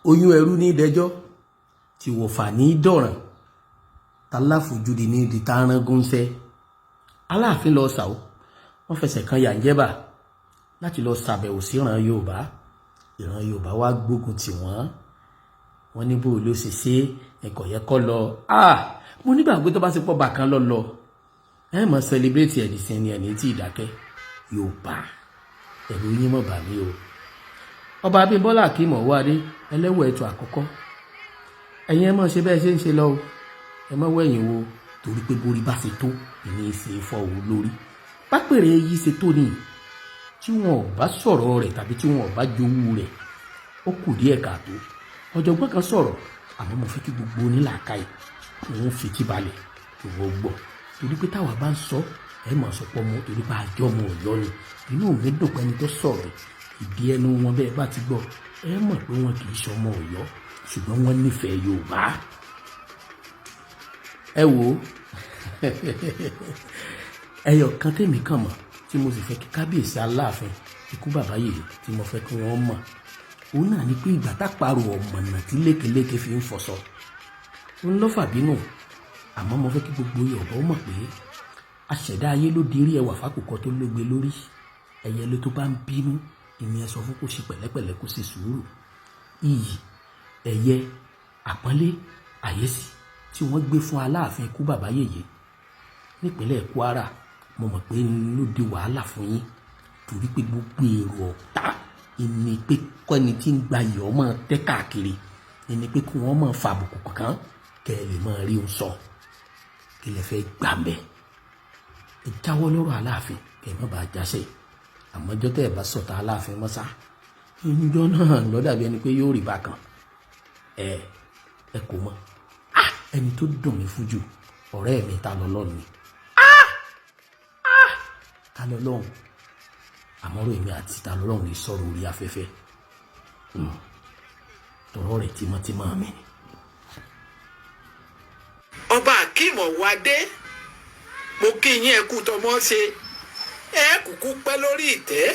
oyún ẹrú ní ìdẹjọ́ tí wọ̀fà ní dọ̀ràn taláfojúdi ní di tárangúnṣẹ́. Aláàfin lọ sàó wọ́n fẹsẹ̀ kan yànjẹ́bà láti lọ ṣàbẹ̀wò sí ìran Yorùbá wá gbógun tì wọ́n ní bó ló ṣe ẹ̀kọ́ yẹ kọ́ lọ. Mo nígbàgbé tó bá ṣe pọ̀ bàkan lọ ẹ mọ̀ celebrate ẹ̀dìsìn ẹni tí ìdákẹ́ Yorùbá ẹ̀rù yín mọ̀ bà mí o. Ọba Abímbọ́lá Akeem Ọwọ́adé ẹlẹ́wọ̀ ẹ̀tọ́ àkọ́kọ́ ẹ̀yin ẹ mọ̀ ṣe bẹ́ẹ̀ ṣe ń ṣe lọ o ẹ mọ̀ wẹ̀yìn wo torí pé borí bá ṣe tó ìní ṣe fọ́ òun lórí pápẹ̀rẹ̀ yìí ṣe tó nìyí tí wọn ò bá sọ̀rọ̀ rẹ̀ tàbí tí wọn ò bá jowú rẹ̀ ó kù díẹ̀ káàtó. Ọ̀jọ̀gbọ́n kan sọ̀rọ̀ àmọ́ mo fẹ́ kí gbogbo onílàákàyè òun fìtí balẹ̀ kí wọ́n gbọ́ torí pé táwa bá ń sọ ẹ mọ̀ sọpọ̀ mọ́ torí pé àjọ ọmọ Ọ̀yọ́ ni inú mi dùn pé ẹni tó sọ̀rọ̀ ìdí ẹnu wọn bẹ́ẹ̀ bá ti gbọ́ ẹ mọ̀ pé wọn kì í ṣe ọmọ Ọ̀yọ́ ṣùgbọ́n wọ́n nífẹ̀ẹ́ Yorùbá. Ẹ wò ó ẹyọ kan tèmi kàn mọ̀ tí mo sì fẹ́ kí kábíyèsí Aláàfin ikú bàbá yèyé tí mo fẹ́ kí wọ́n mọ̀ òun náà ni pé ìgbà tápàrọ̀ ọ̀mọ̀nà tí lékeléke fi ń fọṣọ ń lọ́fà bínú àmọ́ mo fẹ́ kí gbogbo Yorùbá ó mọ̀ pé aṣẹ̀dá ayé ló di rí ẹwà fákòkò tó lógbe lórí ẹyẹ ló tó bá ń bínú ìní ẹ sọ fún kó ṣe pẹ̀lẹ́pẹ̀lẹ́ kó ṣe sùúrù. Iyì ẹ̀yẹ àpọ́nlé àyẹ́sí tí wọ́n gbé fún Aláàfin ikú bàbá yèyé nípínlẹ̀ Kwara mo mọ̀ pé ló di wàhálà fún yín torí pé gbogbo èrò ọ̀tá ìní pé kọ́ni tí ń gba ìyọ́ máa tẹ́ káàkiri ìní pé kí wọ́n máa fa àbùkù kankan kẹ́ ẹ lè máa rí òun sọ kí lè fẹ́ gbà mẹ́ ẹ jáwọ́ lọ́rọ̀ Aláàfin kẹ́ ẹ má bàa jáṣẹ́ àmọ́ ọjọ́ tẹ́ ẹ bá sọ̀tà Aláàfin mọ́sá ìjọ náà ló dàbí ẹni pé yóò rí bákan ẹ kò mọ̀ ẹni tó dùn mí fún jù ọ̀rẹ́ mi ta lọ́lọ́run ni ta lọ́lọ́run àmọ́rò èmi àti ta lọ́lọ́run ní sọ̀rọ̀ orí afẹ́fẹ́ tọ̀rọ̀ rẹ̀ tímọ́tímọ́ mi ni. Ọba Akeem Ọwọ́adé mo kí yín ẹ kú tọmọ ṣe ẹ kúkú pẹ́ lórí ìtẹ́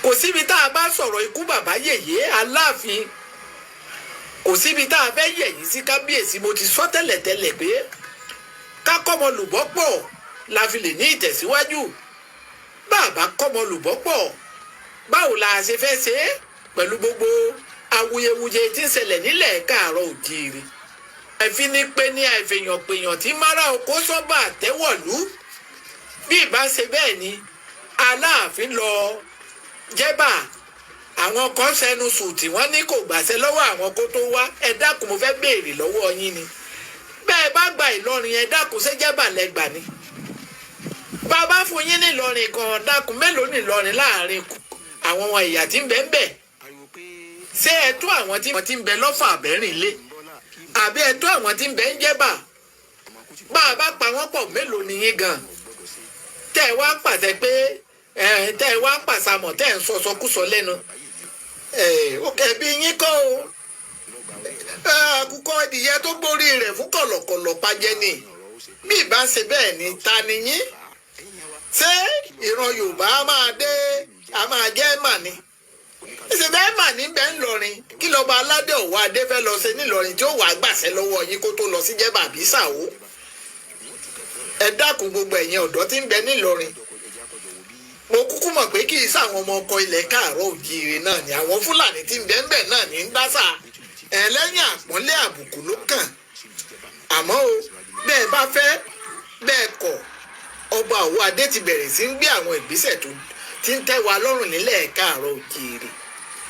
kò síbi tá a bá sọ̀rọ̀ ikú bàbá yèyé Aláàfin kò síbi tá a fẹ́ yẹ̀yìn sí kábíyèsí mo ti sọ tẹ́lẹ̀tẹ́lẹ̀ pé ká kọ́mọ lùbọ́ pọ̀ la fi lè ní ìtẹ̀síwájú bàbá kọ́mọ lùbọ́ pọ̀ báwo la ṣe fẹ́ ṣe é pẹ̀lú gbogbo awuyewuye tí ń ṣẹlẹ̀ nílẹ̀ káàárọ̀ òjíire ẹ̀fín ní pé ní àìfèèyàn pèèyàn tí mara oko sọ́ba àtẹ́wọ̀lú bí ìbá ṣe bẹ́ẹ̀ ni Aláàfin lọ jẹ́bà àwọn kan sẹnu sùn tí wọ́n ní kò gbàṣẹ lọ́wọ́ àwọn kó tó wá ẹ dákun mo fẹ́ béèrè lọ́wọ́ yín ni bẹ́ẹ̀ bá gba Ìlọrin ẹ dákun ṣé jẹ́bà lẹ́gbà ni bàbá fún yín ní Ìlọrin kan dákun mélòó ní Ìlọrin láàrin àwọn ọmọ ìyá tí ń bẹ ń bẹ ṣé ẹ tó àwọn tí ń bẹ lọ́fà àbẹ́rìn lé àbí ẹ tó àwọn tí ń bẹ ń jẹ́bà bá a bá pa wọ́n pọ̀ mélòó ni yín gan tẹ́ ẹ wá pàṣẹ pé tẹ́ ẹ wá pàṣàmọ̀ tẹ́ ẹ ń sọsọkúsọ lẹ́nu ó kẹ̀bi yín kọ́ o àkùkọ ìdìyẹ tó gbórí rẹ̀ fún kọ̀lọ̀kọ̀lọ̀ pàjẹ́ ni bí ìbá ṣe bẹ́ẹ̀ ni ta ni yín ṣé ìran Yorùbá a máa jẹ́ mà ni ìṣẹ̀dá mà ní bẹ́ẹ̀ ńlọrin kí lọ́ba aládé Ọwọ́adé fẹ́ lọ ṣe nílọrin tí ó wàá gbàṣẹ lọ́wọ́ yín kó tó lọ sí jẹ́bà bí ṣàwó ẹ dákun gbogbo ẹ̀yin ọ̀dọ́ tí ń bẹ nílọrin mo kúkú mọ̀ pé kì í sáwọn ọmọ ọkọ ilẹ̀ káàárọ̀ òjíire náà ni àwọn Fúlàní tí ń bẹ ń bẹ náà ní ń dásà ẹlẹ́yìn àpọ́nlé àbùkù ló kàn àmọ́ o bẹ́ẹ̀ bá fẹ́ bẹ́ẹ̀ kọ̀ Ọba Ọwọ́adé ti bẹ̀rẹ̀ sí ń gbé àwọn ìgbésẹ̀ tó ti ń tẹ́ wa lọ́rùn nílẹ̀ káàárọ̀ òjíire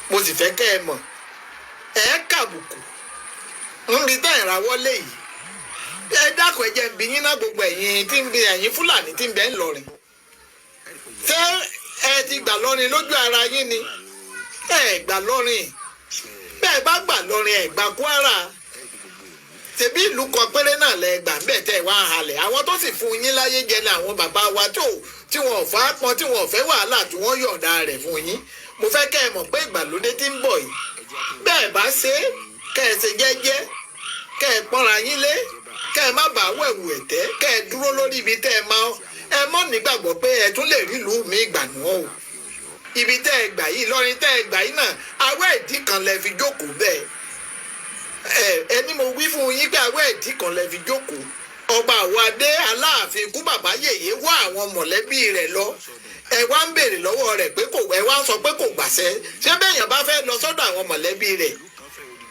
mo sì fẹ́ kẹ́ ẹ mọ̀ ẹ kàbùkù ń rí tẹ́ ìrawọ́lé yìí ẹ dákun ẹ jẹ́ ń bi yín náà gbogbo ẹ̀yin tí ń bi ẹ̀yin Fúlàní tí ń bẹ ń lọrin ṣé ẹ ti gbà lọrin lójú ara yín ni ẹ gbà lọrin bẹ́ẹ̀ bá gbà lọrin ẹ gbà Kwara ṣebí ìlú kan péré náà lẹ gbà ń bẹ̀ tẹ́ ẹ wá halẹ̀ àwọn tó sì fún yín láyé jẹ ní àwọn bàbá wa tí wọn ò fà pọn tí wọn ò fẹ́ wàhálà tí wọ́n yọ̀ǹda rẹ̀ fún yín mo fẹ́ kẹ́ ẹ mọ̀ pé ìgbàlódé tí ń bọ̀ yìí bẹ́ẹ̀ bá ṣe kẹ́ ẹ ṣe jẹ́jẹ́ kẹ́ ẹ pọ́nra yín lé kẹ́ ẹ má bàa wẹ̀wù ẹ̀tẹ́ kẹ́ ẹ dúró lórí ibi tẹ́ ẹ mọ́ nígbàgbọ́ pé ẹ tún lè rí ìlú mi ìgbà náà o ibi tẹ́ ẹ gbà yìí Ìlọrin tẹ́ ẹ gbà yìí náà awẹ́ ìdí kan lẹ fi jókòó bẹ́ẹ̀ ẹni mo wí fún yín pé awẹ́ ìdí kan lẹ fi jókòó ọba Àwọ̀adé Aláàfin ikú bàbá yèyé wá àwọn mọ̀lẹ́bí rẹ̀ lọ ẹ wá ń béèrè lọ́wọ́ rẹ̀ pé ẹ wá ń sọ pé kò gbàṣẹ ṣé bẹ́ẹ̀yàn bá fẹ́ lọ sọ́dọ̀ àwọn mọ̀lẹ́bí rẹ̀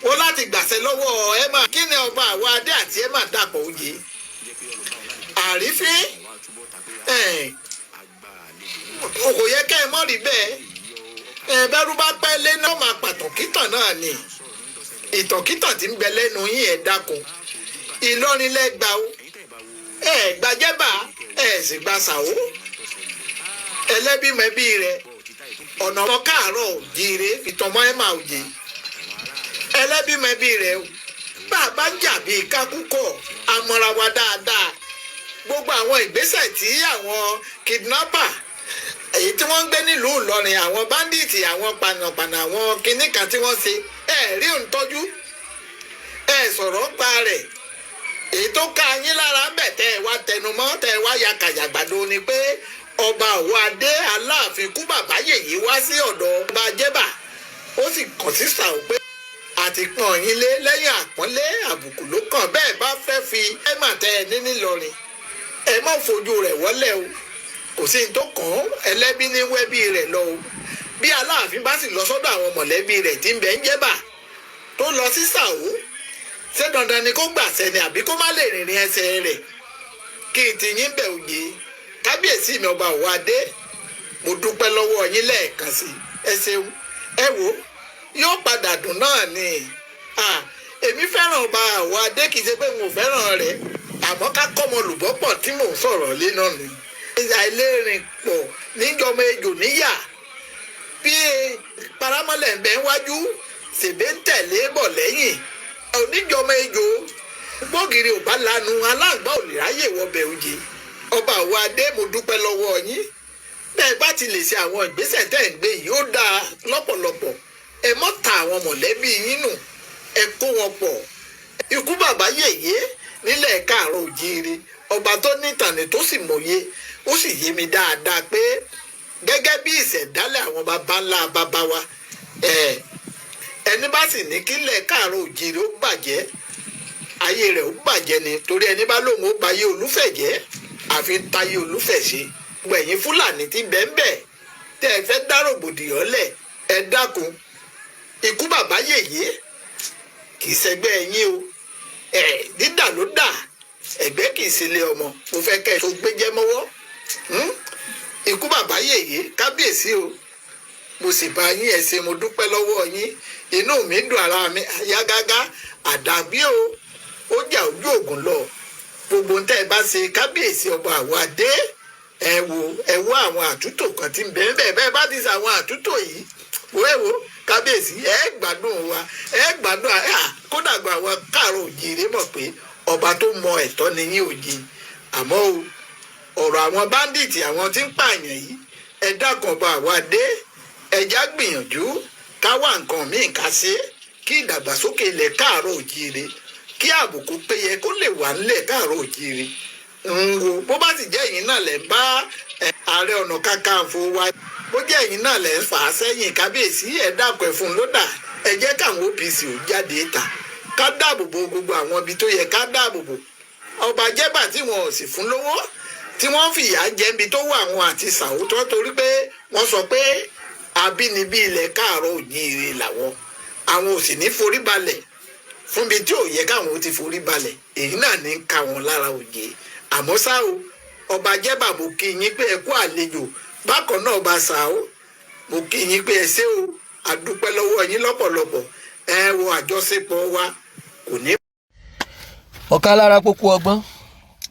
wọ́n láti gbàṣẹ lọ́wọ́ Emma kí ni ọba Àwọ̀adé àti Emma dàpọ̀ òye àrífín kò yẹ kẹ́ ẹ mọ́ rí bẹ́ẹ̀ bẹ́rù bá pẹ́ lé náà máa pàtàkìtàn náà ni ìtànkìtàn tí ń bẹ lẹ́nu yín ẹ̀ dákun Ìlọrin lẹ́gbàá o gbajẹ́bà sì gba Sàó ẹlẹ́bímẹ́bí rẹ̀ ọ̀nà ọmọ káàárọ̀ òjíire fìtọ́mọ́ Emma òjì ẹlẹ́bímẹ́bí rẹ̀ bàbá ń jà bíi kákúkọ̀ amọ̀ra wa dáadáa gbogbo àwọn ìgbésẹ̀ tí àwọn kidnapper èyí tí wọ́n ń gbé nílùú Ìlọrin àwọn bandits àwọn panápaná àwọn kinní kan tí wọ́n ṣe rí òǹtọ́jú sọ̀rọ̀ ń pa rẹ̀ èyí tó ká yín lára ń bẹ̀ tẹ́ ẹ wá tẹnumọ́ tẹ́ ẹ wá ya kàyàgbàdo ni pé ọba Àwọ̀adé Aláàfin ikú bàbá yèyé wá sí ọ̀dọ̀ ọba Jẹ́bà ó sì kàn sí Sàó pé àti pọ̀n yín lé lẹ́yìn àpọ́nlé àbùkù ló kàn bẹ́ẹ̀ bá fẹ́ fi Emma tẹ́ ẹ ní nílọrin ẹ má fojú rẹ̀ wọ́lẹ̀ o kò sí ní tó kàn án ẹlẹ́bí ní wẹ́bí rẹ̀ lọ o bí Aláàfin bá sì lọ sọ́dọ̀ àwọn mọ̀lẹ́bí rẹ̀ tí ń bẹ ń Jẹ́bà tó lọ sí Sàó ṣé dandan ni kó gbàṣẹ ni àbí kó má lè rìnrìn ẹsẹ̀ rẹ̀ kí n ti yín bẹ̀ òye kábíyèsí mi ọba Àwọ̀adé mo dúpẹ́ lọ́wọ́ yín lẹ́ẹ̀kan sí ẹ ṣeun ẹ wò yóò padà dùn náà ni èmi fẹ́ràn ọba Àwọ̀adé kì í ṣe pé mo fẹ́ràn rẹ̀ àmọ́ ká kọ́mọ lùbọ́pọ̀ tí mò ń sọ̀rọ̀ lé náà ni àìlérìn pọ̀ níjọmọ ejò níyà bí paramọ́lẹ̀ ń bẹ wájú ṣèbé ń tẹ̀lé bọ̀ lẹ́yìn oníjọmọ ejò gbógiri ò bá lanu aláǹgbá ò lè ráyè wọbẹ̀ òjì ọba Àwọ̀adé mo dúpẹ́ lọ́wọ́ yín bẹ́ẹ̀ bá ti lè ṣe àwọn ìgbésẹ̀ tẹ́ ń gbé yìí ó dáa lọ́pọ̀lọpọ̀ ẹ mọ́ ta àwọn mọ̀lẹ́bí yín nù ẹ kó wọn pọ̀ ikú bàbá yèyé nílẹ̀ káàárọ̀ òjíire ọba tó nítàní tó sì mọ̀ye ó sì yé mi dáadáa pé gẹ́gẹ́ bí ìṣẹ̀dálẹ̀ àwọn baba ńlá baba wa ẹni bá sì ní kílẹ̀ káàárọ̀ òjíire ó bàjẹ́ ayé rẹ̀ ó bàjẹ́ ni torí ẹni bá lóun ó bayé Olúfẹ̀ jẹ́ àfi táyé Olúfẹ̀ ṣe gbẹ̀yìn Fúlàní tí bẹ́ẹ̀ tẹ́ ẹ fẹ́ dá rògbòdìyàn lẹ̀ ẹ dákun ikú bàbá yèyé kì í ṣẹgbẹ́ yín o dídà ló dà ẹgbẹ́ kì í sílé ọmọ mo fẹ́ kẹ́ ẹ tó gbéjẹ́ mọ́wọ́ ikú bàbá yèyé kábíyèsí o mo sì bá yín ẹ ṣé mo dúpẹ́ lọ́wọ́ yín inú mi dùn ara mi yá gágá àdàbí o ó jà ojú ògùn lọ gbogbo ń tẹ́ ẹ bá ṣe kábíyèsí ọba Àwọ̀adé ẹ wo àwọn àtúntò kan tí ń bẹ́ẹ̀ bá ti ṣe àwọn àtúntò yìí wo kábíyèsí ẹ gbádùn wa ẹ gbádùn kódà gba àwọn káàárọ̀ òjíire mọ̀ pé ọba tó mọ ẹ̀tọ́ ni yín òjì àmọ́ ọ̀rọ̀ àwọn báńdíìtì àwọn tí ń pààyàn yìí ẹ dákun ọba Àwọ̀adé ẹjá gbìyànjú ká wá nǹkan míì ká ṣe kí ìdàgbàsókè ilẹ̀ káàárọ̀ òjíire kí àbùkù péye kó lè wà nílẹ̀ káàárọ̀ òjíire bó bá ti jẹ́ ẹ̀yin náà lẹ̀ ń bá Ààrẹ Ọ̀nà Kakanfò wa bó jẹ́ ẹ̀yin náà lẹ̀ ń fà á sẹ́yìn kábíyèsí ẹ̀ dákun ẹ̀ fún lódà ẹ jẹ́ káwọn OPC ò jáde ta ká dáàbò bo gbogbo àwọn ibi tó yẹ ká dáàbò bo ọba Jẹ́bà tí wọn ò sì fún lówó tí wọ́n fìyà jẹ ibi tó wà wọn àti Sàó tó torí pé wọ́n sọ pé abínibí ilẹ̀ káàárọ̀ òjíire làwọn àwọn ò sì ní forí balẹ̀ fún ibi tí ò yẹ káwọn ó ti forí balẹ̀ èyí náà ní ká wọn lára òye àmọ́ ṣá o ọba Jẹ́bà mo kí yín pé ẹ kú àlejò bákan náà ọba Sàó mo kí yín pé ẹ ṣé o àdúpẹ́ lọ́wọ́ yín lọ́pọ̀lọpọ̀ ẹ wo àjọṣepọ̀ wa kò ní. ọ̀ka lára pópó ọgbọ́n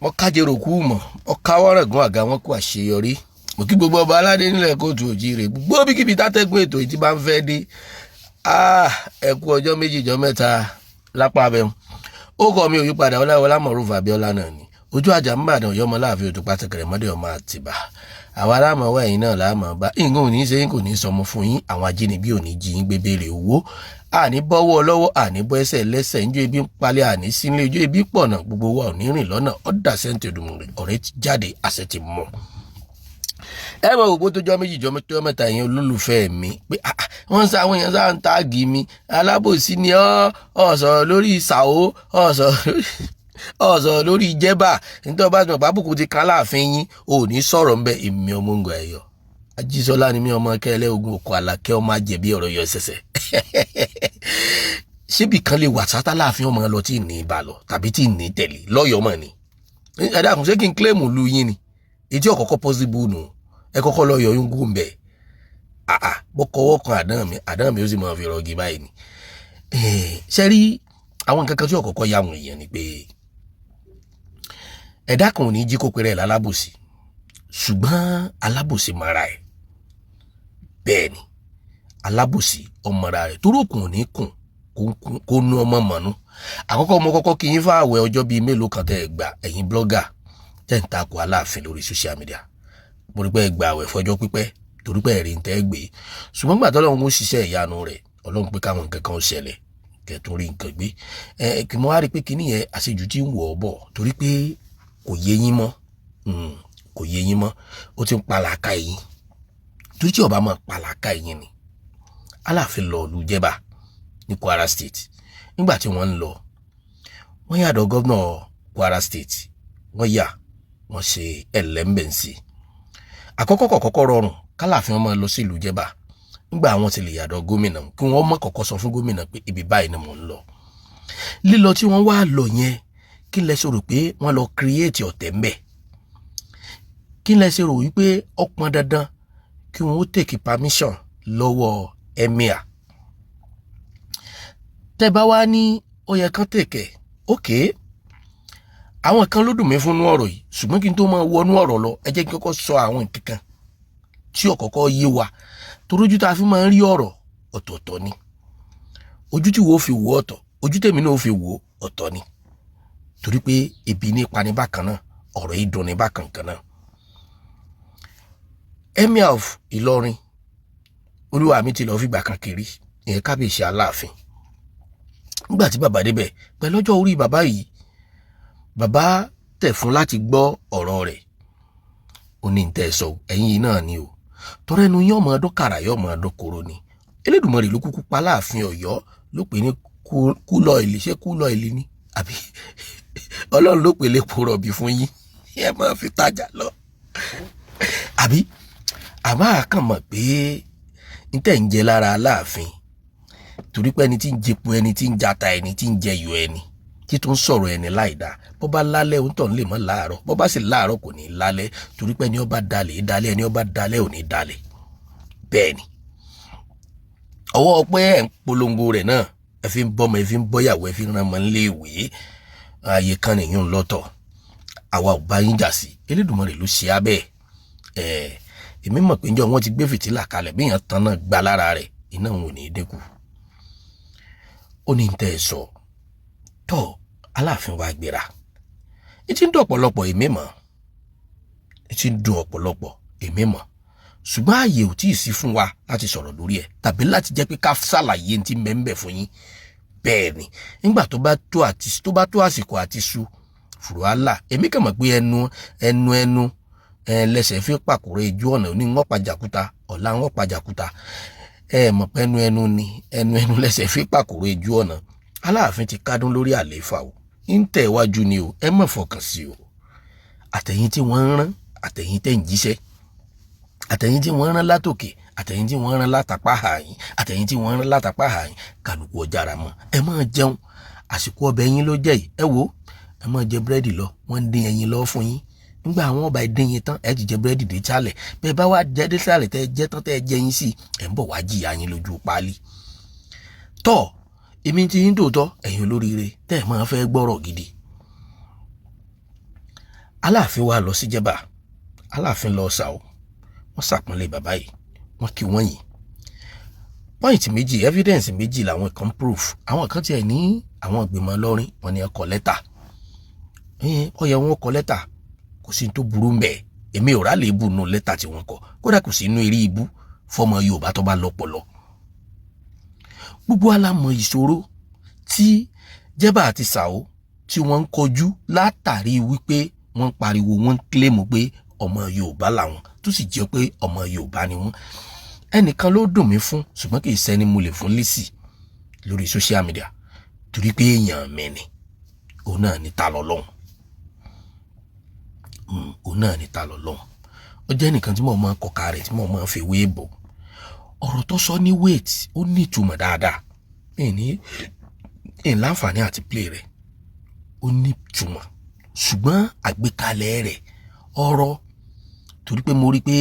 ọ̀kájẹrò kú mọ̀ ọ̀káwọ́rẹ̀gùn àga wọn kú àṣeyọrí mo kí gbogbo ọba aládé nílẹ̀ kóòtù òjíire gbogbo bíkíbi tátẹ́gùn ètò ìtí bá ń fẹ́ dé ẹ kú ọjọ́ méjì ọjọ́ mẹ́ta lápá abẹ́hùn ó kọ́ mi ò yípadà Ọláyíwọlá Mọ̀rúfù Abíọ́lá náà ni ojú àjà ń bàdàn ọ̀yọ́ ọmọ láàfin òtún pàtàkì mọ́dé ọmọ Àtìbà àwa aláàmọ̀wá ẹ̀yìn náà láàmọ̀ bá nǹkan ò ní ṣe kò ní sọmọ fún yín àwọn ajínigbé ò ní jí yín gbébèrè owó àní bọ́wọ́ lọ́wọ́ àní bọ́ ẹsẹ̀ lẹ́sẹ̀ njó ebi ń palẹ̀ àní sílé ojú ebi pọ̀nà gbogbo wa ò ní rìn lọ́nà ọ̀dà sẹ́ńtì Òdùmọ̀rẹ́ ọ̀rẹ́ ti jáde àṣẹ ti mọ̀ ẹ mọ̀ òpó tó jọ méjì jọ mẹ́ta yẹn olólùfẹ́ mi pé wọ́n sá àwọn èèyàn sáà ń táàgì mi alábòsí ni ọ̀ sọ̀rọ̀ lórí ìsàwó ọ̀sọ̀ lórí ìjẹ́bà nítorí bá gbọ̀n pápùkù ti kan láàfin yín ò ní sọ̀rọ̀ ń bẹ èmi ọmọ ń gọ ẹ̀yọ Ajísọ́lá ni mí ọmọ kẹlẹ́ ogun òkú Àlàkẹ́ ọmọ àjẹbí ọ̀rọ̀ yọ ṣẹ̀ṣẹ̀ ṣébì kan lè wà sátá láàfin ọmọ lọ tí ì ní ibà lọ tàbí tí ì ní tẹ̀lé lọ́yọ̀ọ́ mọ̀ ni ẹ dákun ṣé kí n kílẹ̀mù lu yín ni ètí ọ̀kọ̀ọ̀kọ̀ pọ́sibú nù ẹ kọ́kọ́ lọ́yọ̀ọ́ yín gùn bẹ́ẹ̀ bọ́kọ̀wọ́ kan àdán mi ó sì máa fi rọgì báyìí ni ṣe rí àwọn nǹkan kan tí ọ̀kọ̀ọ̀kọ̀ yà wọ̀n èèyàn ni pé ẹ̀dá kan ò ní jí kó pèrè lálábòsí ṣùgbọ́n alábòsí mara ẹ̀ bẹ́ẹ̀ ni alábòsí ọmọra rẹ̀ tó rókùn ò ní kùn kó nú ọmọ mọ̀nú àkọ́kọ́ mo kọ́kọ́ kí yín fáwẹ̀ ọjọ́ bíi mélòó kan tẹ́ ẹ gbà ẹ̀yin blọ́gà tẹ́ ń takò Aláàfin lórí social media mo rí pé ẹ gbà àwẹ̀ fọjọ́ pípẹ́ torí pé ẹ̀rí ń tẹ́ gbé ṣùgbọ́n gbà tọ́lọ́run ó ṣiṣẹ́ ìyanu rẹ̀ Ọlọ́run pé káwọn nǹkan kan ó ṣẹlẹ̀ kẹ́tún rí nǹkan gbé kí mo wá rí pé kíní yẹn àṣejù tí ń wọ̀ ọ́ bọ̀ torí pé kò yé yín mọ́ ó ti ń palaka yín torí tí ọba máa palaka yín ni Aláàfin lọ ìlú Jẹ̀bà ní Kwara State nígbà tí wọ́n ń lọ wọ́n yàdọ̀ gọ́vnà Kwara State wọ́n ṣe ẹlẹ́mbẹ̀nsì àkọ́kọ́ rọrùn k'Aláàfin wọn máa lọ sí ìlú Jẹ̀bà nígbà wọn ti lè yàdọ̀ gómìnà kí wọ́n má kọ́kọ́ sọ fún gómìnà pé ibi báyìí ni mò ń lọ lílọ tí wọ́n wá lọ yẹn kí lẹ ṣe rò pé wọ́n lọ create ọ̀tẹ̀ ńbẹ̀ kí lẹ ṣe rò wípé ó pọn dandan kí wọ́n ó take permission lọ́wọ́ emir tẹ́ bá wá ní ó yẹ kán tèkẹ́ ókè àwọn kan ló dùn mí fún ọ̀rọ̀ yìí ṣùgbọ́n kí n tó máa wọnú ọ̀rọ̀ lọ ẹ jẹ́ kí n kọ́kọ́ sọ àwọn nǹkan kan tí ọ̀kọ̀ọ̀kọ́ yé wa torójú tá a fi máa ń rí ọ̀rọ̀ ọ̀tọ̀ọ̀tọ̀ ni ojú tí wo fi wò ọ̀tọ̀ ojú tèmi náà fi wò ọ̀tọ̀ ni torí pé ebi ní pani bákan náà ọ̀rọ̀ yìí dùn ní bákan kan náà Emir of Ìlọrin olúwa mi ti lọ fìgbà kan kiri ìyẹn kábíyèsí Aláàfin nígbà tí bàbá débẹ̀ pẹ̀lú ọjọ́ orí bàbá yìí bàbá tẹ̀ fún láti gbọ́ ọ̀rọ̀ rẹ̀ ó ní tẹ́ sọ ẹ̀yin yìí náà ni o tọrọ ẹnu yín ọmọ ọdún kàrà yọ ọmọ ọdún koro ni Elédùmarè ló kúkú pa Aláàfin Ọ̀yọ́ ló pè ní kúlọ ìlì ṣé kúlọ ìlì ni àbí Ọlọ́run ló pè lépo rọ̀bì fún yín ẹ máa fi tajà lọ àbí àmọ́ àkàn mọ̀ pé n tẹ̀ ń jẹ lára Aláàfin torí pé ẹni tí ń jẹpo ẹni tí ń jata ẹni tí ń jẹyọ ẹni tí tó ń sọ̀rọ̀ ẹni láìda bó bá lálẹ́ òun tọ̀ ń lè mọ́ láàárọ̀ bó bá sì láàárọ̀ kò ní lálẹ́ torí pé ẹni ó bá dalẹ̀ ẹni ó bá dalẹ̀ ò ní dalẹ̀ bẹ́ẹ̀ ni ọwọ́ pé ẹ̀ ń polongo rẹ̀ náà ẹ fi ń bọ́mọ ẹ fi ń bọ́yàwó ẹ fi ń rán ọmọ nílé ìwé ààyè kan nìyún lọ́tọ̀ àwa ò bá yín jà sí Elédùmarè ló ṣe abẹ́ èmi mọ̀ pé njọ́ wọ́n ti gbé fìtílà kalẹ̀ bí èèyàn tán náà gba lára rẹ̀ iná òun ò ní dínkù ó ní tẹ́ ẹ sọ tọ́ Aláàfin wa gbéra etí ń dùn ọ̀pọ̀lọpọ̀ èmi mọ̀ ṣùgbọ́n ààyè ò tíì sí fún wa láti sọ̀rọ̀ lórí ẹ̀ tàbí láti jẹ́ pé ká ṣàlàyé ti mẹ́ńbẹ̀ fún yín bẹ́ẹ̀ ni nígbà tó bá tó àsìkò àti su fùrọ̀hálà èmi kàn mọ̀ pé ẹnu lẹ́sẹ̀ fi pàkúrẹ́ ojú ọ̀nà ní wọ́n pàjàkúta ọ̀la wọ́n pàjàkúta mọ̀ pé ẹnu lẹ́sẹ̀ fi pàkúrẹ́ ojú ọ̀nà Aláàfin ti kádún lórí àlééfà o ń tẹ̀ wájú ni o ẹ má fọkàn sí o àtẹ̀yìn tí wọ́n ń rán àtẹ̀yìn tẹ̀ ń jíṣẹ́ àtẹ̀yìn tí wọ́n rán látòkè àtẹ̀yìn tí wọ́n rán látàpá àyìn àtẹ̀yìn tí wọ́n rán látàpá àyìn kálukú ọjàrà mọ́ ẹ máa jẹun àsìkò ọbẹ̀ yín ló jẹ́ yìí ẹ wo ẹ máa jẹ búrẹ́dì lọ wọ́n ń dín ẹyin lọ fún yín nígbà àwọn ọba ìdín yín tán ẹ ti jẹ búrẹ́dì dé sálẹ̀ bẹ́ẹ̀ bá wá jẹ dé sálẹ̀ tẹ́ jẹ tán tẹ́ jẹ yín sí ẹ̀ ń bọ̀ wá jìyà yín lójú páálí tọ́ èmi ti yín tòótọ́ ẹ̀yin olóríire tẹ́ ẹ̀ máa fẹ́ gbọ́rọ̀ gidi Aláàfin wa lọ sí Jẹ̀bà Aláàfin lọ sà ó wọ́n ṣàpọ́nlé bàbá yìí wọ́n kí wọ́n yìí point méjì evidence méjì làwọn kan proof àwọn kan tiẹ̀ ní àwọn ìgbìmọ̀ lọ́rin wọ́n ní ọkọ̀ lẹ́tà ó yẹ wọ́n kọ lẹ́tà kò sí tó burú mbẹ̀ èmi ò rálẹ̀ ibù nù lẹ́tà tí wọ́n kọ kódà kò sí inú eré ibú fọmọ Yorùbá tó bá lọ́pọlọ gbogbo alámọ̀ ìṣòro tí Jẹ̀bà àti Sàó tí wọ́n ń kojú látàrí wípé wọ́n pariwo wọ́n kílèmù pé ọmọ Yorùbá làwọn tó sì jẹ́ pé ọmọ Yorùbá ni wọ́n. Ẹnìkan ló dùn mí fún ṣùgbọ́n kì í ṣẹni mo lè fún lésì lórí social media torí pé èèyàn mi ni òun náà ní ta lọ́lọ́hun. Òun náà ní ta lọ́lọ́hun. Ó jẹ́ nìkan tí mo máa ń kọ̀ka rẹ̀ tí mo máa ń fi wé bò. Ọ̀rọ̀ tó sọ ní wait ó ní ìtumọ̀ dáadáa. Ní láǹfààní àti play rẹ̀ ó ní ìtumọ̀ ṣùgbọ́n àgbékalẹ̀ rẹ̀ ọ̀rọ̀ torí pé mo rí pé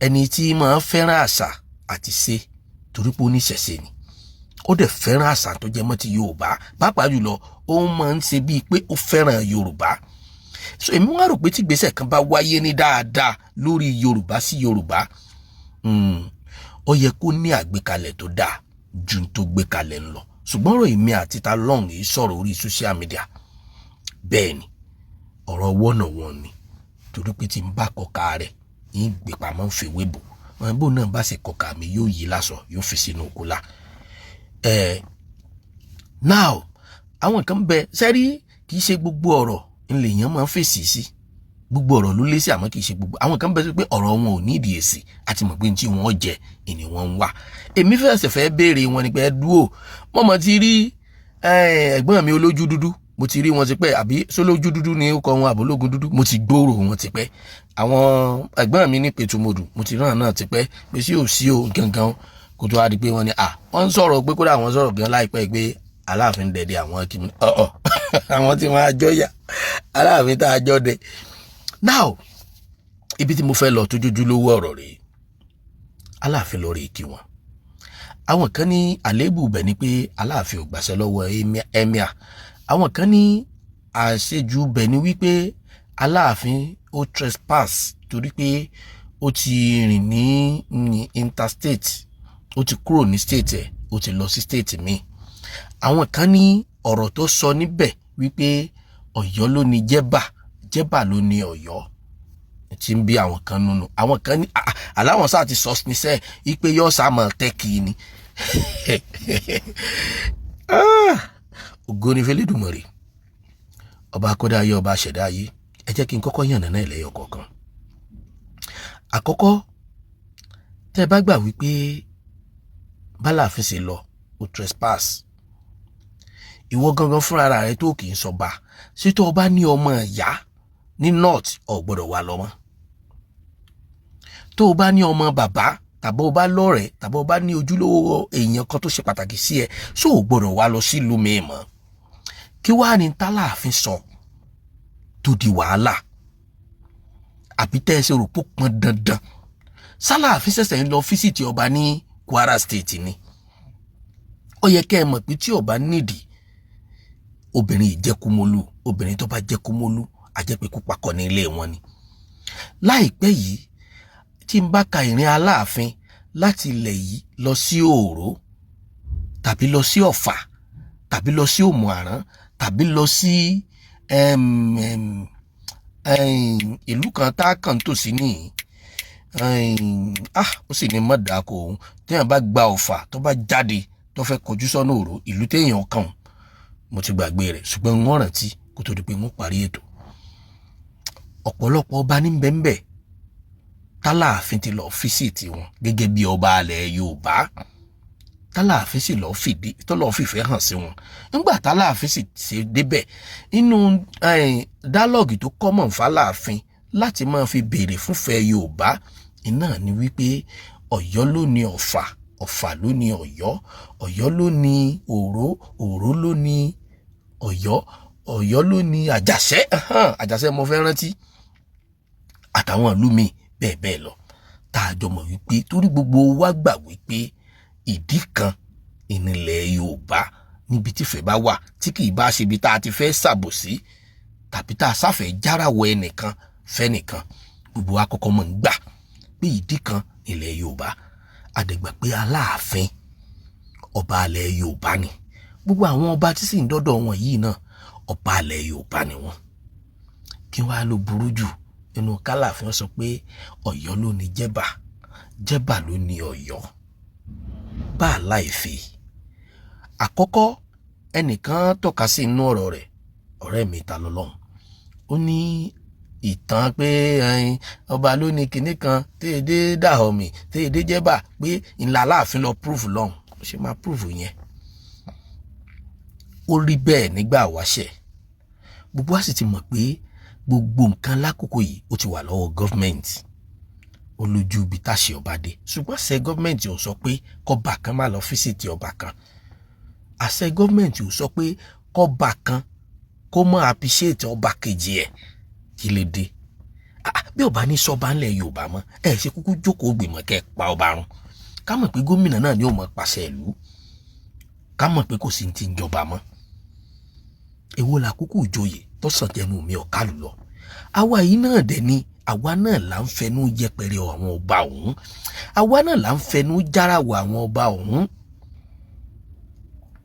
ẹni tí máa ń fẹ́ràn àṣà àti ṣe torí pé ó ní ṣẹ̀ṣẹ̀ ni ó dẹ̀ fẹ́ràn àṣà tó jẹ́ mọ́ ti Yorùbá pàápàá jùlọ ó máa ń ṣe bíi pé ó fẹ́ràn Yorùbá. So èmi wá rò pé tí ìgbésẹ̀ kan bá wáyé ní dáadáa lórí Yorùbá sí Yorùbá ó yẹ kó ní àgbékalẹ̀ tó dáa ju tó gbé kalẹ̀ ń lọ ṣùgbọ́n ọ̀rọ̀ èmi àti ta long yìí sọ̀rọ̀ orí social media bẹ́ẹ̀ ni ọ̀rọ̀ wọ́nà wọn ni torí pé tí n bá kọ̀ka rẹ̀ yín gbé pamọ́ fèwé bò wọn bó náà bá ṣe kọ̀ka mi yóò yí lásọ yóò fi sínú kólà. Now àwọn kan bẹ sẹ́rí kì í ṣe gbogbo ọ̀rọ̀ ńlẹ̀yàn máa ń fèsì sí gbogbo ọ̀rọ̀ ló lé sí àmọ́ kì í ṣe gbogbo àwọn kan bẹ sí pé ọ̀rọ̀ wọn ò ní ìdí èsì àti mọ̀ pé tí wọ́n jẹ ìní wọn ń wà. Èmi fẹ́ béèrè wọn ni pé dúró mọ̀mọ́ ti rí ẹ̀gbọ́n mi olójú dúdú mo ti rí wọn ti pẹ́ àbí sólójú dúdú ni ó kọ wọn àbólógun dúdú mo ti gbòòrò wọn ti pẹ́. Àwọn ẹ̀gbọ́n mi ní Pẹ̀tùmọdù mo ti rán náà ti pẹ́ pé sí ò sí o gangan kó tó wá di pé wọ́n ní wọ́n ń sọ̀rọ̀ pé kódà wọ́n sọ̀rọ̀ gan láìpẹ́ pé Aláàfin dẹ̀dẹ̀ àwọn kìíní àwọn tí wọ́n àjọ yà Aláàfin tá a jọ dẹ. Now ibi tí mo fẹ́ lọ tó jójú lówó ọ̀rọ̀ rèé Aláàfin lọ rèé kí wọn. Àwọn kan ní àléébù bẹ̀ ni pé Aláàfin ò gbàṣẹ lọ́wọ́ emir. Àwọn kan ní àṣejù bẹ̀ ni wípé Aláàfin ó trespass torí pé ó ti rìn ní interstate ó ti kúrò ní state ẹ̀ ó ti lọ sí state míì. Àwọn kan ní ọ̀rọ̀ tó sọ níbẹ̀ wípé Ọ̀yọ́ ló ní Jẹ́bà ló ní Ọ̀yọ́ tí ń bí àwọn kan nínú. Àwọn kan ní aláwọn sáà ti sọ níṣẹ́ wípé yóò sá mọ̀ tẹ́kì ni. Ògo ni f'Elédùmarè ọba akọ́dá ayé ọba àṣẹ̀dá ayé. Ẹ jẹ́ kí n kọ́kọ́ yànnà náà lẹ́yọ kọ̀ọ̀kan. Àkọ́kọ́ tẹ́ bá gbà wípé b'Aláàfin ṣe lọ ó trespass ìwọ gangan fúnra rẹ̀ tó kì í sọba sí tó bá ní ọmọ ìyá ní north ò gbọ́dọ̀ wá lọ mọ́. Tó o bá ní ọmọ bàbá tàbí o bá lọ́rẹ̀ẹ́ tàbí o bá ní ojúlówó èèyàn kan tó ṣe pàtàkì sí ẹ so ò gbọ́dọ̀ wá lọ sílùú mi mọ́. Kí wàá ní t'Aláàfin sọ tó di wàhálà àbí tẹ́ ẹ ṣe rò pó pọn dandan s'Aláàfin ṣẹ̀ṣẹ̀ ń lọ fíṣítì ọba ní Kwara State ni. Ó yẹ kẹ́ ẹ mọ̀ pé tí ọba nídìí obìnrin ìjẹkúmólú obìnrin tó bá jẹkúmólú àjẹpẹ́kú pakọ̀ ní ilé wọn ni. Láìpẹ́ yìí tí n bá ka ìrìn Aláàfin láti ilẹ̀ yìí lọ sí Òòró tàbí lọ sí Ọ̀fà tàbí lọ sí Òmù-àrán tàbí lọ sí ìlú kan tá a kàn tòsí nìyí ó sì ní mọ̀dàkọ̀ òun téèyàn bá gba Ọ̀fà tó bá jáde tó fẹ́ kọjú sọ́nà Òòró ìlú téèyàn kàn mo ti gbàgbé rẹ̀ ṣùgbọ́n wọ́n rántí kó tó di pé wọ́n parí ètò. Ọ̀pọ̀lọpọ̀ ọba ní bẹ́ńbẹ́ t'Aláàfin ti lọ fíṣítì wọn gẹ́gẹ́ bí ọba alẹ̀ Yorùbá t'Aláàfin sì lọ fìfẹ́ hàn sí wọn. Nígbà t'Aláàfin sì ṣe débẹ̀ nínú dálọ́ọ̀gì tó kọ́mọ̀ f'Aláàfin láti máa fi béèrè fúnfẹ́ Yorùbá iná ni wípé Ọ̀yọ́ ló ní Ọ̀fà Ọ̀fà ló ní Ọ̀yọ́ Ọ̀yọ́ ló ní Òòró Òòró ló ní Ọ̀yọ́ Ọ̀yọ́ ló ní Àjàṣẹ́ Àjàṣẹ́ mo fẹ́ rántí àtàwọn ìlú mi bẹ́ẹ̀ bẹ́ẹ̀ lọ tá a jọ mọ̀ wípé torí gbogbo wa gbà wípé ìdí kan ìnílẹ̀ Yorùbá níbi tífẹ̀ bá wà tí kì í bá ṣe ibi tá a ti fẹ́ ṣàbòsí tàbí tá a sáfẹ́ járawọ ẹnìkan fẹ́nìkan gbogbo wa kọ́kọ́ mọ̀ ń gbà pé ìdí kan ilẹ̀ Yorùbá àdẹ̀gbà pé Aláàfin ọba alẹ̀ Yorùbá ni gbogbo àwọn ọba tí sì ń dọ́dọ̀ wọn yìí náà ọba alẹ̀ Yorùbá ni wọn. Kí wàá ló burú jù nínú k'Aláàfin sọ pé Ọ̀yọ́ ló ní Jẹ́bà Jẹ́bà ló ní Ọ̀yọ́ bá a láìfi. Àkọ́kọ́ ẹnìkan tọ́ka sí inú ọ̀rọ̀ rẹ̀ ọ̀rẹ́ mi ta lọ́lọ́run ó ní ìtàn pé ọba ló ní kinní kan téèdé Dàhọ̀mì téèdé Jẹ́bà pé ńlá Aláàfin lọ proof lọ́hùn ó ṣe máa proof yẹn. Ó rí bẹ́ẹ̀ nígbà wáṣẹ̀ gbogbo wa sì ti mọ̀ pé gbogbo nǹkan lákòókò yìí ó ti wà lọ́wọ́ gọ́fìmẹ̀ntì ó lójú ibi táṣe ọba dé ṣùgbọ́n àṣẹ gọ́fìmẹ̀ntì ò sọ pé kọ́ba kan má lọ fíṣítì ọba kan àṣẹ gọ́fìmẹ̀ntì ò sọ pé kọ́ba kan kó mọ́ appreciate ọba kejì ẹ̀ kí lè dé bí ọba ní sọba ńlẹ̀ Yorùbá mọ́ ẹ ṣe kúkú jókòó gbìmọ̀ kẹ́ pa ọba run ká mọ̀ pé gómìnà náà ni ó mọ̀ pàṣẹ ìlú ká mọ̀ pé kò sí ti ń jọba mọ́ èwo la kúkú ìjòyè tó sàn jẹnu mi ọ̀kálù lọ àwa yìí náà dẹ̀ ni àwa náà là ń fẹnu yẹpẹrẹ àwọn ọba ọ̀hún àwa náà là ń fẹnu járawọ àwọn ọba ọ̀hún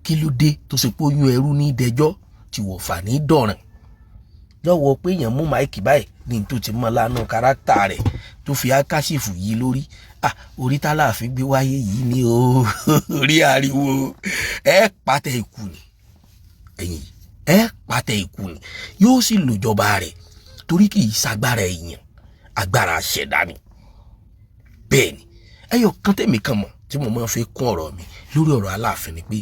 kí ló dé tó ṣe pé oyún ẹrú ní dẹjọ́ tí wọ́n fà ní dọ̀ràn lọ́wọ́ pé èèyàn mú máìkì báyìí ní tó ti mọ́ lánàá kárátà rẹ̀ tó fi ákáṣífù yìí lórí orí t'Aláàfin gbé wáyé yìí ni o orí ariwo ẹ pàtẹ ikú ni ẹ̀yìn ẹ pàtẹ ikú ni yóò sì lòjọba rẹ̀ torí kì í ṣagbára èèyàn agbára ṣẹ̀dá ni bẹ́ẹ̀ ni ẹyọ kan tẹ̀mí kan mọ̀ tí mo máa fi kún ọ̀rọ̀ mi lórí ọ̀rọ̀ Aláàfin ni pé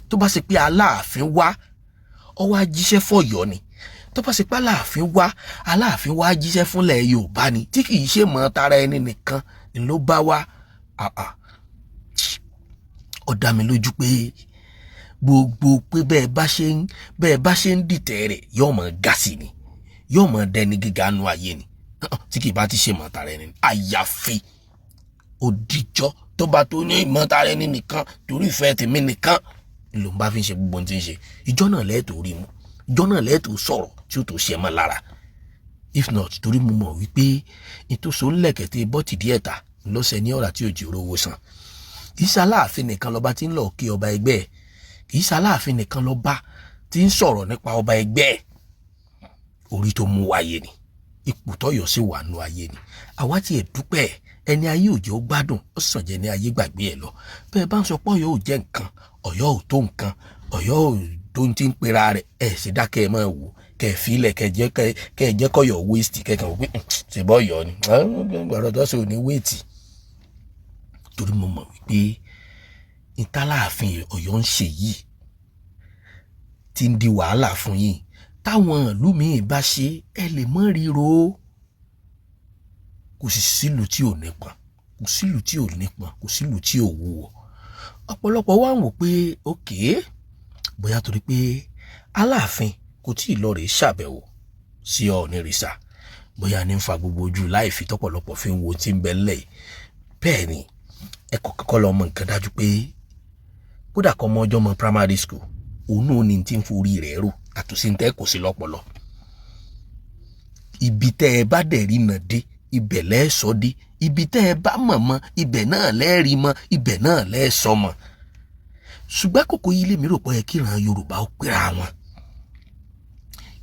tó bá ṣe pé Aláàfin wá ó wá jíṣẹ́ fọ̀yọ́ ni tó bá ṣe pé Aláàfin wá jíṣẹ́ fúnlẹ̀ Yorùbá ni tí kì í ṣe mọ́ tara ẹni nìkan ni ló bá wá ó dá mi lójú pé gbogbo pé bẹ́ẹ̀ bá ṣe ń dìtẹ̀ rẹ̀ yóò mọ̀ ga sí ni yóò mọ̀ dẹni gíga nu ayé ni tí kì í bá ti ṣe mọ́ tara ẹni àyàfi òdìjọ́ tó bá tó ní mọ́ tara ẹni nìkan torí ìfẹ́ tèmi nìkan ló ń bá fi ń ṣe gbogbo ohun tí ń ṣe ìjọ náà lẹ́ẹ̀tọ́ rí mu ìjọ náà lẹ́ẹ̀tọ́ sọ̀rọ̀ tí ó tó ṣe mọ́ lára if not torí mo mọ̀ wípé ìtòsó ńlẹ̀kẹ̀tẹ̀ bọ́tì díẹ̀ ta lọ́sẹ̀ ní ọ̀rà tí ò jẹ́ owó san kì í ṣaláàfin nìkan lọ́ba tí ń lọ kí ọba ẹgbẹ́ ẹ̀ kì í ṣaláàfin nìkan lọ́ba tí ń sọ̀rọ̀ nípa ọba ẹgbẹ́ ẹ̀ orí tó mú wáyé ni ipò tọ́yọ̀ sí wà nù ayé ni àwa tí ẹ̀ dúpẹ́ ẹni ayé òjò ó gbádùn ó sàn jẹ́ ní ayé gbàgbé ẹ̀ lọ bẹ́ẹ̀ bá ń sọ pé Ọ̀yọ́ ò jẹ́ nǹkan Ọ̀yọ́ ò tó nǹkan Ọ̀yọ́ ò tó ń ti ń pera rẹ̀ ẹ̀ sì dákẹ́ ẹ̀ máa wò kẹ́ ẹ̀ fílẹ̀ kẹ́ ẹ̀ jẹ́ kọ́yọ̀ waste kẹ́kẹ́ wò pé ṣe bọ́ Ọ̀yọ́ ni gbọ́dọ̀ tó ṣe ò ní wéètì torí mo mọ̀ wípé ìtàláàfin Ọ̀yọ́ ń ṣe yìí ti ń di wàhálà fún yín táwọn ìlú míì bá ṣe ẹ lè mọ́ ríro kò sì sílùú tí ò nípọn kò sílùú tí ò nípọn kò sílùú tí ò wúwo ọ̀pọ̀lọpọ̀ wá wò pé òkè bóyá torí pé Aláàfin kò tí ì lọ rèé ṣàbẹ̀wò sí Ọ̀ọ̀nìrìṣà bóyá ní ń fa gbogbo ojú láì fi tọ́pọ̀lọpọ̀ fi ń wo tí ń bẹ ńlẹ̀ bẹ́ẹ̀ ni ẹ kọ́kọ́ lọ mọ nǹkan dájú pé kódà kọ́ ọmọ ọjọ́ mọ primary school òun náà ní ti ń forí rẹ̀ rò àtúnṣe tẹ́ kò sí lọ́pọlọ ibi tẹ́ ẹ bá dẹ̀ rí nà dé ibẹ̀ lẹ́ẹ̀sọ́ dé ibi tẹ́ ẹ bá mọ̀ mọ́ ibẹ̀ náà lẹ́ẹ̀rí mọ́ ibẹ̀ náà lẹ́ẹ̀sọ́ mọ́ ṣùgbọ́n àkókò yìí lèmi rò pé ẹ kíran Yorùbá ó pera wọn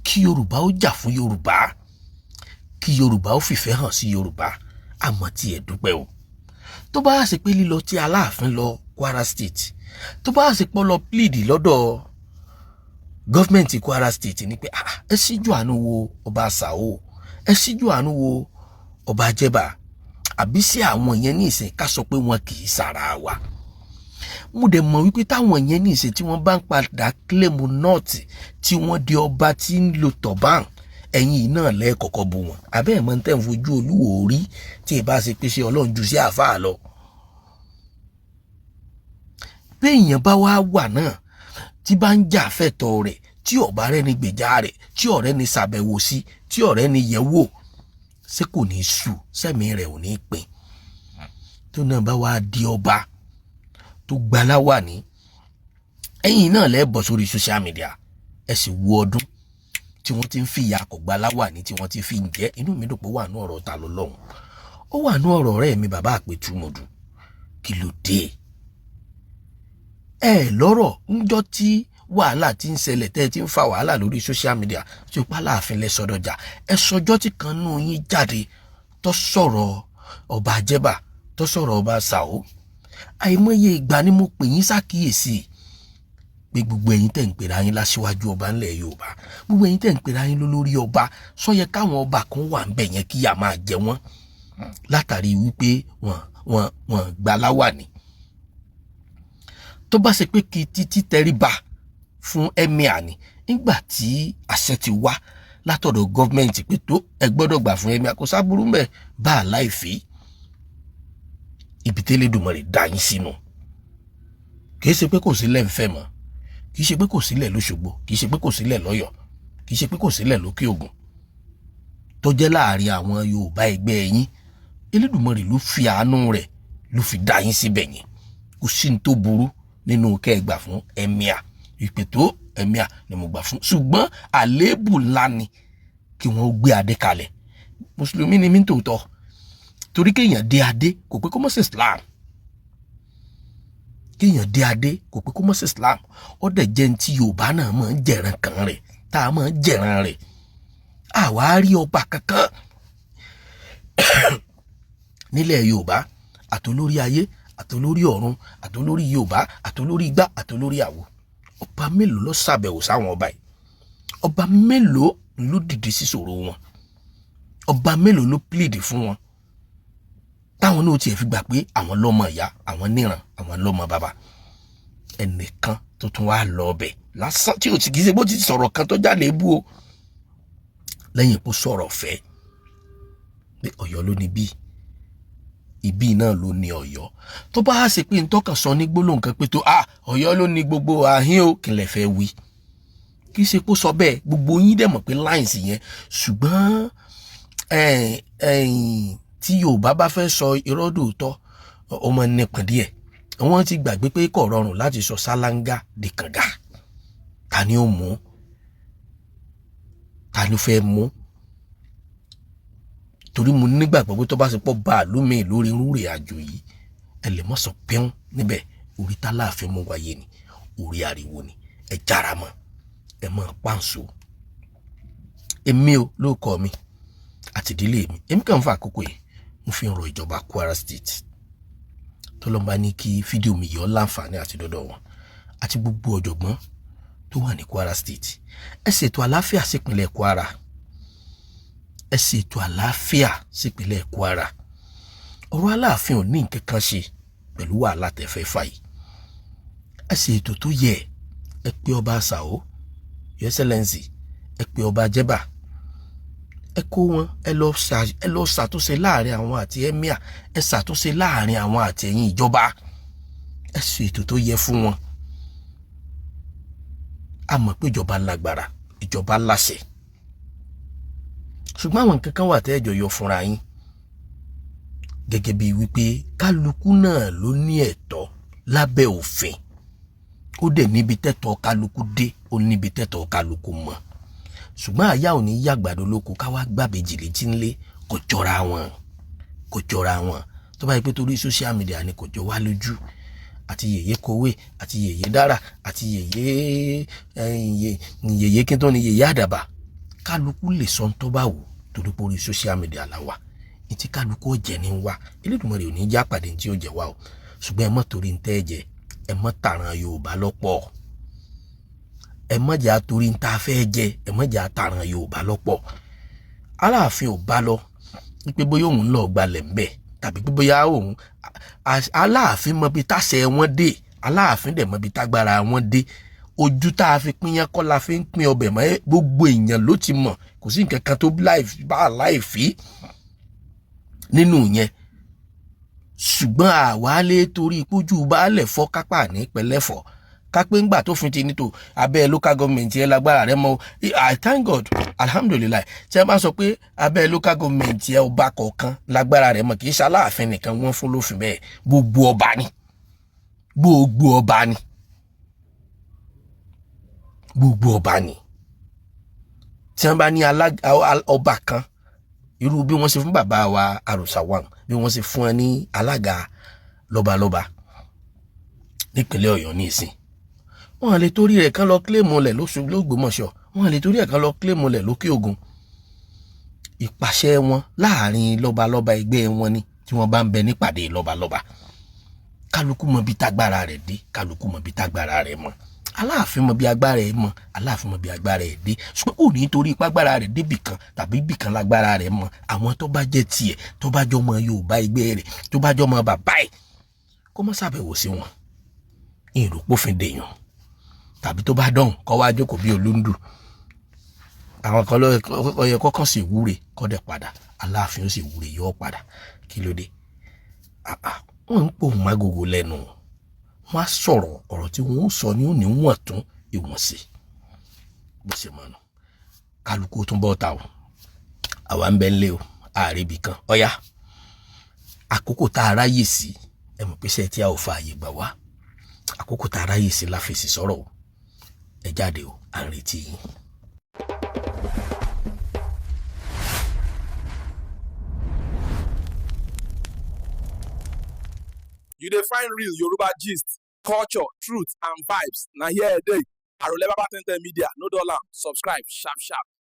kí Yorùbá ó jà fún Yorùbá kí Yorùbá ó fìfẹ́ hàn sí Yorùbá àmọ́ tí ẹ dúpẹ́ o tó bá ṣe pé lílọ tí Aláàfin lọ Kwara State tó bá ṣe pọ́ lọ plead lọ́dọ̀ gọ́fìmẹ̀ntì Kwara State ni pé ẹ síjú àánú wo ọba Sàó ẹ síjú àánú wo ọba Jẹ́bà àbí sí àwọn yẹn ní ìsìn ká sọ pé wọn kì í sára wa mo dẹ̀ mọ̀ wípé táwọn yẹn ní ìsìn tí wọ́n bá ń padà claim north tí wọ́n di ọba tí ń lo tọ̀bán ẹ̀yìn náà lẹ́ẹ̀kọ̀kọ́ bu wọn abẹ́ ẹ̀ mọ́ ń tẹ̀ ń fojú Olúwo rí tí ì bá ṣe pé ṣe Ọlọ́run ju sí àáfàá lọ bí èèyàn bá wá wà náà tí bá ń jà fẹ́tọ̀ rẹ̀ tí ọ̀bá rẹ̀ ní gbèjà rẹ̀ tí ọ̀rẹ́ ní ṣàbẹ̀wò sí tí ọ̀rẹ́ ní yẹ̀wò ṣé kò ní sù sẹ́mi rẹ̀ ò ní pín tó náà bá wá di ọba tó gbaláwà ní ẹ̀yìn náà lẹ́ẹ̀bọ̀ sórí social media ẹ sì wo ọdún tí wọ́n ti ń fi ìyá kò gbaláwà ní tí wọ́n ti fi ń jẹ́ inú mi dùn pé ó wà ní ọ̀rọ̀ ta ló lọ́hùn ó wà ní ọ̀rọ̀ ọ̀rẹ́ mi bàbá Àpètúmọ̀dù kí ló dé ẹ lọ́rọ̀ ńjọ́ tí wàhálà ti ń ṣẹlẹ̀ tẹ́ ẹ ti ń fa wàhálà lórí social media tí ó pa Aláàfin lẹ́sọdọ̀jà ẹ sọjọ́ tí kan nù yín jáde tó sọ̀rọ̀ ọba Jẹ́bà tó sọ̀rọ̀ ọba Sàó àìmọye ìgbà ni mo pè yín ṣàkíyèsí pé gbogbo ẹ̀yin tẹ́ ń pera yín láṣíwájú ọba ńlẹ̀ Yorùbá, gbogbo ẹ̀yin tẹ́ ń pera yín lólórí ọba, sọ yẹ káwọn ọba kan wà ń bẹ̀ yẹn kíyà máa jẹ wọ́n látàrí wípé wọ́n gbà láwàní. Tó bá ṣe pé kí títí tẹríba fún emir ni, nígbà tí àṣẹ ti wá látọ̀dọ̀ gọ́ọ̀mẹ̀ntì pé tó ẹ gbọ́dọ̀ gbà fún emir, kò sábúrú mẹ́ bá a láìfí ibi tẹ́lẹ̀dùmarè dá yín sínú. Kì í ṣe pé kò sílẹ̀ ń fẹ́ mọ́, kì í ṣe pé kò sílẹ̀ lóṣogbo, kì í ṣe pé kò sílẹ̀ lọ́yọ̀, kì í ṣe pé kò sílẹ̀ lókè ògùn tó jẹ́ láàrin àwọn Yorùbá ẹgbẹ́ yín. Elédùmarè ló fi àánú rẹ̀ ló fi dá yín síbẹ̀ yẹn. Kò sí ní tó burú nínú kẹ́ ẹ gbà fún emir, ìpè tó emir ni mo gbà fún, ṣùgbọ́n àléébù ńlá ni kí wọ́n gbé adé kalẹ̀. Mùsùlùmí ni mí tòótọ́, torí kéèyàn dé adé kò pé kó mọ̀ sí Islam, kéèyàn dé adé kò pé kó mọ̀ sí Islam. Ó dẹ̀ jẹ́ ní tí Yorùbá náà máa ń jẹ̀ràn kan rẹ̀, tá a máa ń jẹ̀ràn rẹ̀. Àwa rí ọba kankan nílẹ̀ Yorùbá, àtolórí ayé, àtolórí ọ̀run, àtolórí Yorùbá, àtolórí igbá, àtolórí àwo. Ọba mélòó ló ṣàbẹ̀wò sáwọn ọba yìí? Ọba mélòó ló dìde sí ìṣòro wọn? Ọba mélòó ló plead fún wọn? Táwọn náà tiẹ̀ fi gbà pé àwọn lọ́mọ ìyá, àwọn níran, àwọn lọ́mọ bàbá. Ẹnìkan tó tún wá lọ ọbẹ̀ lásán tí ò sì kì í ṣe bó ti sọ̀rọ̀ kan tó jáde bú o, lẹ́yìn kó sọ̀rọ̀ fẹ́ pé Ọ̀yọ́ ló ní bí, ibi náà ló ní Ọ̀yọ́. Tó bá ṣe pé n tọ́kàn sọ ní gbólóhùn kan pé tó Ọ̀yọ́ ló ní gbogbo àhín o, kí lẹ fẹ́ wí? Kì í ṣe kó sọ bẹ́ẹ̀, gbogbo yín dẹ̀ mọ̀ pé lines yẹn. Ṣùgbọ́n tí Yorùbá bá fẹ́ sọ irọ́ dòótọ́, ọmọ nípìn díẹ̀. Wọ́n ti gbàgbé pé kò rọrùn láti sọ sálángá di kànga. Ta ni ó mú? Ta ni ó fẹ́ mú? Torí mo nígbàgbọ́ pé tó bá ṣe pọ̀ bàálù mi lórí rúrè àjò yìí, ẹ lè mọ̀ sọ pẹ́ún níbẹ̀. Orí t'Aláàfin mú wáyé ni, orí ariwo ni. Ẹ jára mọ́, ẹ mọ̀ pàǹso. Èmi o ló kọ́ mi àti ìdílé mi, èmi kàn ń fa àkókò yìí mo fi ń rọ ìjọba Kwara State tó lọ́n bá ní kí fídíò mi yọ láǹfààní àti dọ́dọ̀ wọn àti gbogbo ọ̀jọ̀gbọ́n tó wà ní Kwara State. Ẹ ṣètò àlàáfíà sípínlẹ̀ Kwara, ẹ ṣètò àlàáfíà sípínlẹ̀ Kwara. Ọ̀rọ̀ Aláàfin ò ní nǹkan kan ṣe pẹ̀lú wàhálà tẹ́fẹ́ fà yìí. Ẹ ṣètò tó yẹ, ẹ pé ọba Sàó, Your Excellency, ẹ pé ọba Jẹ́bà, ẹ kó wọn, ẹ lọ ṣàtúnṣe láàrin àwọn àti emir, ẹ ṣàtúnṣe láàrin àwọn àti ẹ̀yin ìjọba, ẹ ṣe ètò tó yẹ fún wọn. A mọ̀ pé ìjọba lágbára, ìjọba láṣẹ, ṣùgbọ́n àwọn nǹkan kan wà tẹ́ ẹjọ́ yọ fúnra yín, gẹ́gẹ́ bí wípé kálukú náà ló ní ẹ̀tọ́ lábẹ́ òfin. Ó dẹ̀ níbi tẹ́tọ́ kálukú dé, ó níbi tẹ́tọ́ kálukú mọ̀. Ṣùgbọ́n àyà ò ní yàgbàdo lóko ká wá gbàbèjì létí ńlé, kò jọra wọn, kò jọra wọn. Tó bá yẹ pé torí social media ni kò jọ wá lójú, àti yèyé kowé, àti yèyé dára, àti yèyé kí n tó ní yèyé àdàbà, kálukú lè sọ tó bá wù torí pé orí social media la wà. Ní tí kálukú ọ̀jẹ̀ ní wá, Elédùmarè ò ní já pàdé tí ó jẹ wá o. Ṣùgbọ́n ẹ mọ́ torí ń tẹ́ ẹ̀jẹ̀, ẹ mọ́ tàràn Yorùbá lọ́pọ̀. Ẹ mọ́ jà torí ń ta fẹ́ jẹ, ẹ mọ́ jà tàràn Yorùbá lọ́pọ̀. Aláàfin ò bá lọ pé bóyá òun lọ gbalẹ̀ ń bẹ̀, tàbí pé bóyá òun Aláàfin mọ bí táṣẹ wọn dé, Aláàfin dẹ̀ mọ bí tágbára wọn dé. Ojú tá a fi pín yẹn kọ́ la fi ń pín ọbẹ̀ mọ́, gbogbo èèyàn ló ti mọ̀, kò sí nǹkan kan tó bá láìfí nínú yẹn. Ṣùgbọ́n àwa lè torí pójú baálẹ̀ fọ́ kápá ní pẹ̀lẹ́fọ̀ kápẹ́ ńgbà tó fi ti ní tó abẹ́ local government yẹn lágbára rẹ mọ́. I thank God, alhamdulillah, tí a bá sọ pé abẹ́ local government yẹn ọba kọ̀ọ̀kan lágbára rẹ mọ́, kì í ṣe Aláàfin nìkan wọ́n fún lófin bẹ́ẹ̀, gbogbo ọba ni, gbogbo ọba ni, gbogbo ọba ni. Tí wọ́n bá ní ọba kan, irú bí wọ́n ṣe fún bàbá wa Àròsàwàn, bí wọ́n ṣe fún ẹ ní alága lọ́balọ́ba nípínlẹ̀ Ọ̀yọ́ ní ìsìn, wọ́n lè torí rẹ̀ kan lọ kílèmù lẹ̀ l'Ógbómọ̀ṣọ́, wọ́n lè torí rẹ̀ kan lọ kílèmù lẹ̀ lókè Ògùn. Ìpàṣẹ wọn láàrin lọ́balọ́ba ẹgbẹ́ wọn ni tí wọ́n bá ń bẹ nípàdé lọ́balọ́ba. Kálukú mọ bí tágbára rẹ̀ dé, kálukú mọ bí tágbára rẹ̀ mọ̀. Aláàfin mọ bí agbára ẹ̀ mọ, Aláàfin mọ bí agbára ẹ̀ dé, ṣùgbọ́n ò ní torí ipá agbára rẹ̀ débì kan tàbí ibì kan lágbára rẹ̀ mọ àwọn tó bá jẹ́ tiẹ̀, tó bá jọ mọ Yorùbá ẹgbẹ́ rẹ̀, tó bá jọ mọ bàbá ẹ̀ kó mọ́ ṣàbẹ̀wò sí wọn. Ìrùpófin dèèyàn tàbí tó bá dọ̀hùn kọ́ wá jókòó bí olóńdù. Àwọn kan lọ́yẹ kọ́kàn sì wúre kọ́ dẹ̀ padà, Aláàfin ó sì wúre yọ padà. Kí ló dé? Wọ́n ń pòun mágògò lẹ́nu, wọ́n á sọ̀rọ̀ ọ̀rọ̀ tí wọ́n ó sọ ní òní wọ̀n tún ìwọ̀n sí bó ṣe mọ̀ nù. Kálukú tún bọ́ ta o, àwa ń bẹ ń lé o, ààrẹ ibì kan ọ̀yá àkókò tá a ráyè sí ẹ mọ̀ pé ṣe tí a ò fa àyè gbà wá, àkókò tá a ráyè sí la fèsì sọ̀rọ̀ o, ẹ jáde o, à ń retí yín. You dey find real Yoruba gist, culture, truth and vibes. Na here e dey. Arole Baba 1010 Media, no dollar. Subscribe sharp sharp.